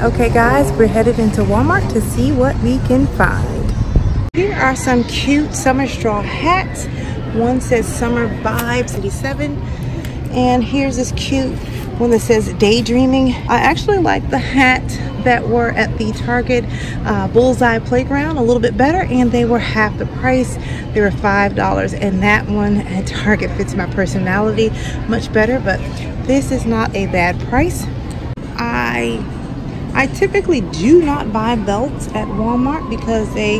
Okay guys, we're headed into Walmart to see what we can find. Here are some cute summer straw hats. One says Summer Vibes 87, and here's this cute one that says Daydreaming. I actually like the hat that were at the Target Bullseye Playground a little bit better, and they were half the price. They were $5, and that one at Target fits my personality much better, but this is not a bad price. I typically do not buy belts at Walmart because they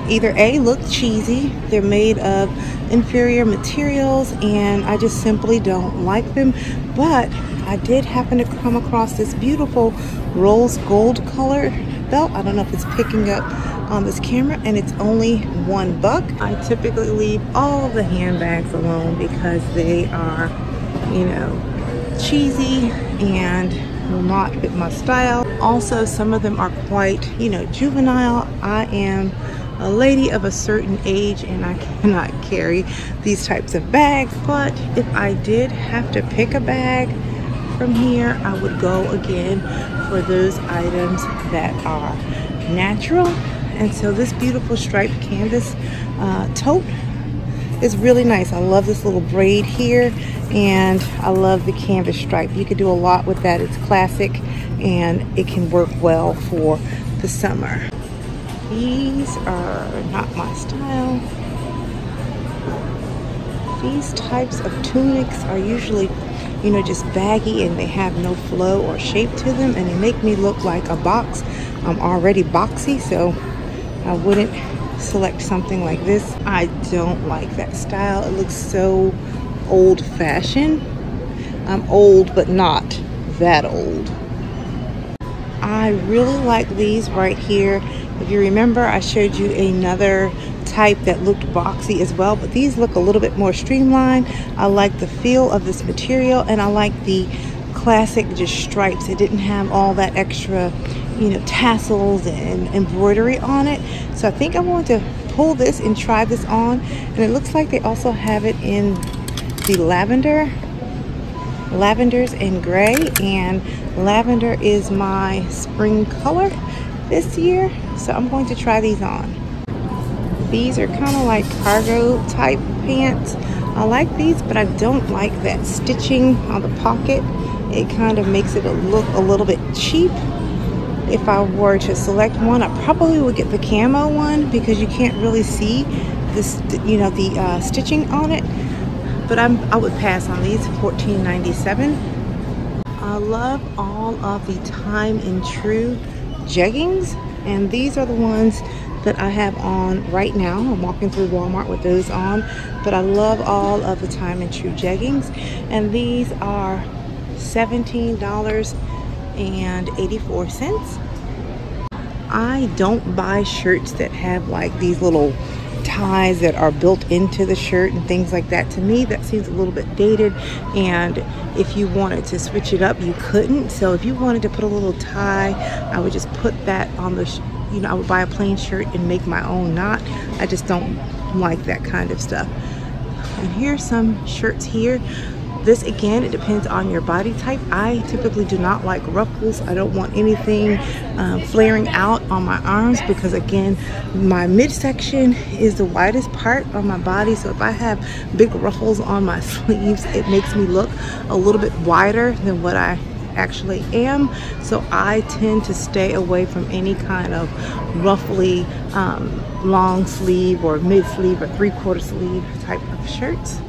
either A, look cheesy, they're made of inferior materials, and I just simply don't like them. But I did happen to come across this beautiful rose gold color belt. I don't know if it's picking up on this camera, and it's only $1. I typically leave all of the handbags alone because they are, you know, cheesy and will not fit my style. Also, some of them are quite, you know, juvenile. I am a lady of a certain age and I cannot carry these types of bags, but if I did have to pick a bag from here, I would go again for those items that are natural. And so this beautiful striped canvas tote is really nice. I love this little braid here, and I love the canvas stripe. You could do a lot with that. It's classic and it can work well for the summer. These are not my style. These types of tunics are usually, you know, just baggy, and they have no flow or shape to them, and they make me look like a box. I'm already boxy, so I wouldn't select something like this. I don't like that style. It looks so old-fashioned. I'm old, but not that old. I really like these right here. If you remember, I showed you another type that looked boxy as well, but these look a little bit more streamlined. I like the feel of this material, and I like the classic just stripes. It didn't have all that extra, you know, tassels and embroidery on it. So I think I want to pull this and try this on. And it looks like they also have it in the lavenders and gray, and lavender is my spring color this year, so I'm going to try these on. These are kind of like cargo type pants. I like these, but I don't like that stitching on the pocket. It kind of makes it look a little bit cheap. If I were to select one, I probably would get the camo one because you can't really see this, you know, the stitching on it. But I would pass on these. $14.97. I love all of the Time and True jeggings, and these are the ones that I have on right now. I'm walking through Walmart with those on, but I love all of the Time and True jeggings, and these are $17.84. I don't buy shirts that have like these little ties that are built into the shirt and things like that. To me, that seems a little bit dated, and if you wanted to switch it up, you couldn't. So if you wanted to put a little tie, I would just put that on the, you know, I would buy a plain shirt and make my own knot. I just don't like that kind of stuff. And here's some shirts here. This, again, it depends on your body type. I typically do not like ruffles. I don't want anything flaring out on my arms because, again, my midsection is the widest part on my body. So if I have big ruffles on my sleeves, it makes me look a little bit wider than what I actually am. So I tend to stay away from any kind of ruffly long sleeve or mid sleeve or 3/4 sleeve type of shirts.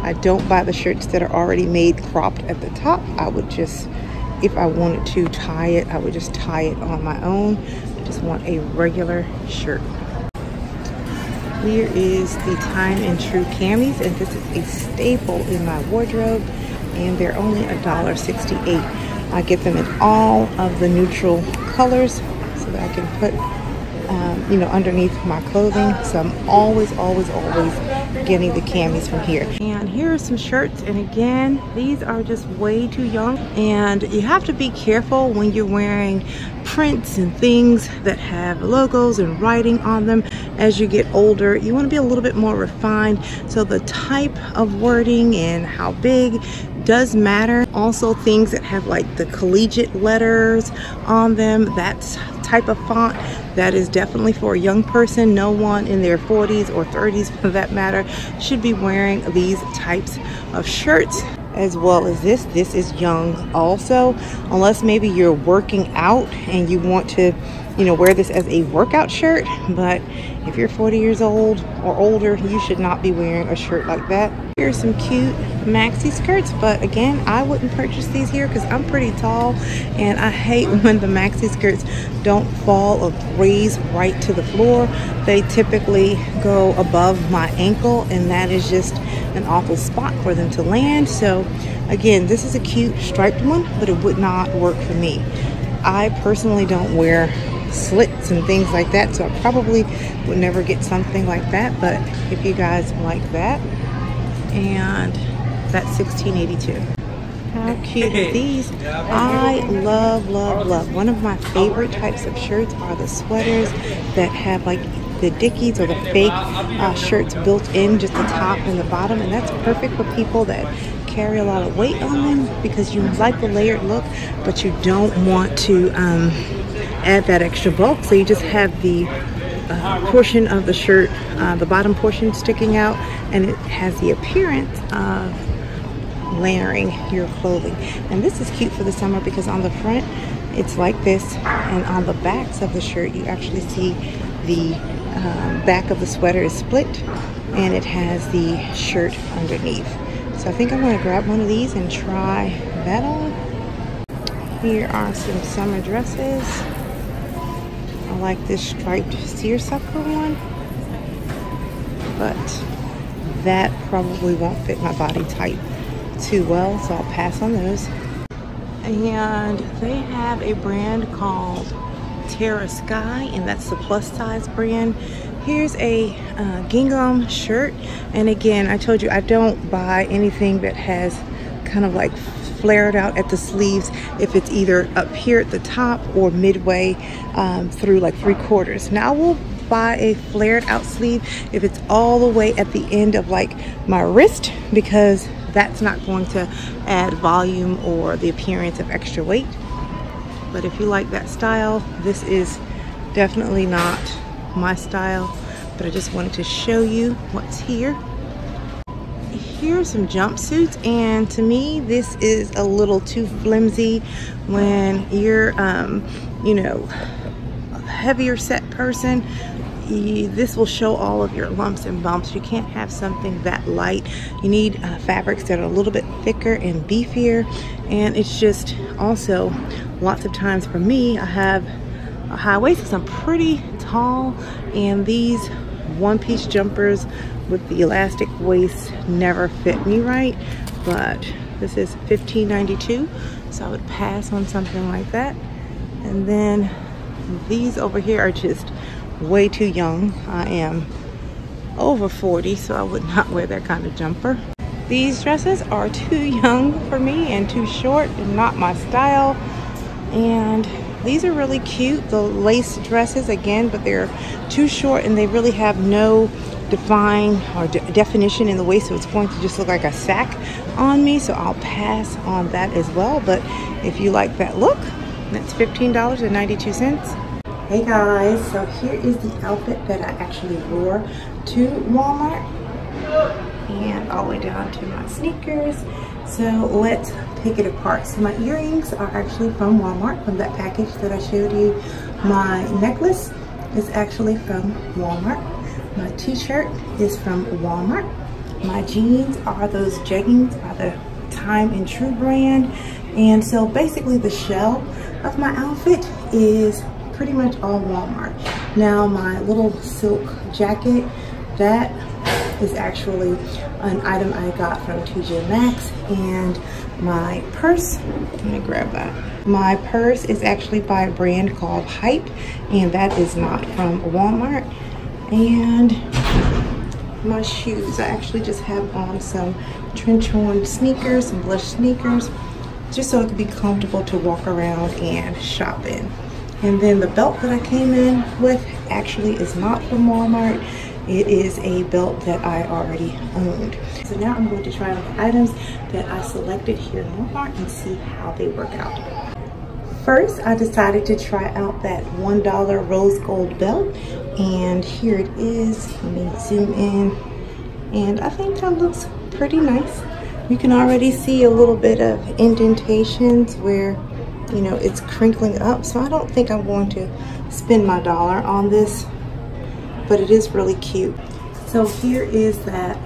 I don't buy the shirts that are already made cropped at the top. I would just, if I wanted to tie it, I would just tie it on my own. I just want a regular shirt. Here is the Time and True camis, and this is a staple in my wardrobe, and they're only $1.68. I get them in all of the neutral colors so that I can put you know, underneath my clothing. So I'm always getting the camis from here. And here are some shirts, and again, these are just way too young, and you have to be careful when you're wearing prints and things that have logos and writing on them. As you get older, you want to be a little bit more refined, so the type of wording and how big does matter. Also things that have like the collegiate letters on them, that type of font, that is definitely for a young person. No one in their 40s or 30s for that matter should be wearing these types of shirts. As well as this is young also, unless maybe you're working out and you want to, you know, wear this as a workout shirt. But if you're 40 years old or older, you should not be wearing a shirt like that. Here's some cute maxi skirts, but again, I wouldn't purchase these here because I'm pretty tall and I hate when the maxi skirts don't fall or raise right to the floor. They typically go above my ankle, and that is just an awful spot for them to land. So again, this is a cute striped one, but it would not work for me. I personally don't wear slits and things like that, so I probably would never get something like that. But if you guys like that, and that's $16.82. How cute are these? I love, love, love. One of my favorite types of shirts are the sweaters that have like the dickies or the fake shirts built in, just the top and the bottom, and that's perfect for people that carry a lot of weight on them, because you like the layered look but you don't want to add that extra bulk, so you just have the portion of the shirt, the bottom portion sticking out, and it has the appearance of layering your clothing. And this is cute for the summer because on the front it's like this, and on the backs of the shirt you actually see the back of the sweater is split and it has the shirt underneath. So I think I'm going to grab one of these and try that on. Here are some summer dresses. I like this striped seersucker one, but that probably won't fit my body type too well, so I'll pass on those. And they have a brand called Terra Sky, and that's the plus size brand. Here's a gingham shirt, and again, I told you I don't buy anything that has kind of like flared out at the sleeves if it's either up here at the top or midway through like 3/4. Now I will buy a flared out sleeve if it's all the way at the end of like my wrist, because that's not going to add volume or the appearance of extra weight. But if you like that style, this is definitely not my style, but I just wanted to show you what's here. Here's some jumpsuits, and to me this is a little too flimsy when you're you know, a heavier set person. This will show all of your lumps and bumps. You can't have something that light. You need fabrics that are a little bit thicker and beefier, and it's just also lots of times for me, I have a high waist because I'm pretty tall, and these one-piece jumpers with the elastic waist never fit me right. But this is $15.92, so I would pass on something like that. And then these over here are just way too young. I am over 40, so I would not wear that kind of jumper. These dresses are too young for me and too short and not my style. And these are really cute, the lace dresses again, but they're too short and they really have no define or definition in the waist, so it's going to just look like a sack on me, so I'll pass on that as well. But if you like that look, that's $15.92. Hey guys, so here is the outfit that I actually wore to Walmart, and all the way down to my sneakers. So let's pick it apart. So my earrings are actually from Walmart, from that package that I showed you. My necklace is actually from Walmart. My t-shirt is from Walmart. My jeans are those Jeggings by the Time and True brand. And so basically the shell of my outfit is pretty much all Walmart. Now my little silk jacket, that is actually an item I got from TJ Maxx. And my purse, let me grab that. My purse is actually by a brand called Hype, and that is not from Walmart. And my shoes, I actually just have on some trench-worn sneakers, some blush sneakers, just so it could be comfortable to walk around and shop in. And then the belt that I came in with actually is not from Walmart. it is a belt that I already owned. So now I'm going to try on the items that I selected here in Walmart and see how they work out. First, I decided to try out that $1 rose gold belt, and here it is. Let me zoom in, and I think that looks pretty nice. You can already see a little bit of indentations where, you know, it's crinkling up, so I don't think I'm going to spend my dollar on this, but it is really cute. So here is that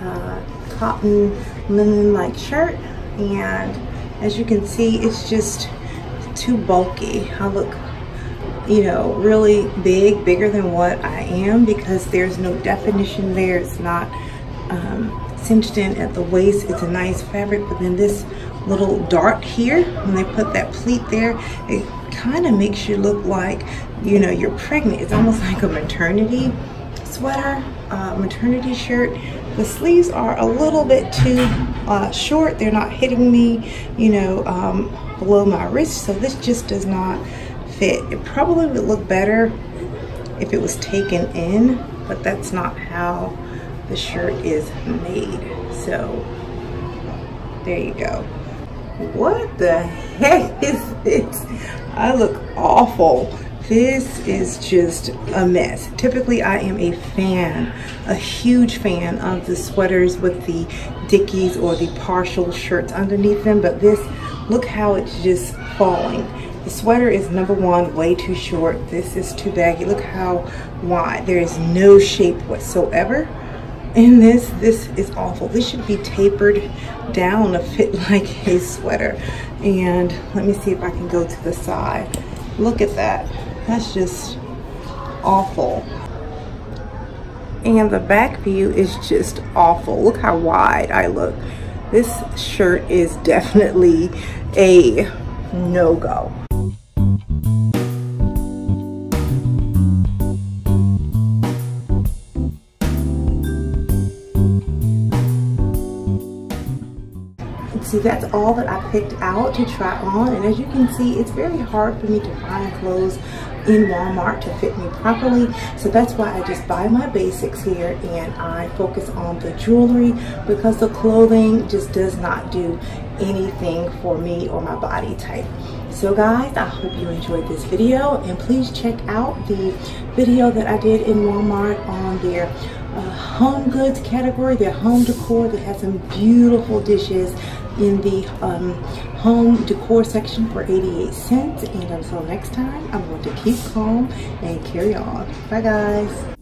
cotton linen-like shirt, and as you can see, it's just too bulky. I look, you know, really big, bigger than what I am, because there's no definition there. It's not cinched in at the waist. It's a nice fabric, but then this little dart here, when they put that pleat there, it kind of makes you look like, you know, you're pregnant. It's almost like a maternity sweater, maternity shirt. The sleeves are a little bit too short. They're not hitting me, you know, below my wrist, so this just does not fit. It probably would look better if it was taken in, but that's not how the shirt is made. So there you go. What the heck is this? I look awful. This is just a mess. Typically, I am a fan, a huge fan of the sweaters with the dickies or the partial shirts underneath them, but this, look how it's just falling. The sweater is, number one, way too short. This is too baggy. Look how wide. There is no shape whatsoever in this. This is awful. This should be tapered down to fit like a sweater. And let me see if I can go to the side. Look at that. That's just awful. And the back view is just awful. Look how wide I look. This shirt is definitely a no-go. See, that's all that I picked out to try on, and as you can see, it's very hard for me to find clothes in Walmart to fit me properly. So that's why I just buy my basics here and I focus on the jewelry, because the clothing just does not do anything for me or my body type. So guys, I hope you enjoyed this video, and please check out the video that I did in Walmart on their home goods category, their home decor. They had some beautiful dishes in the home decor section for 88 cents. And until next time, I'm going to keep calm and carry on. Bye guys.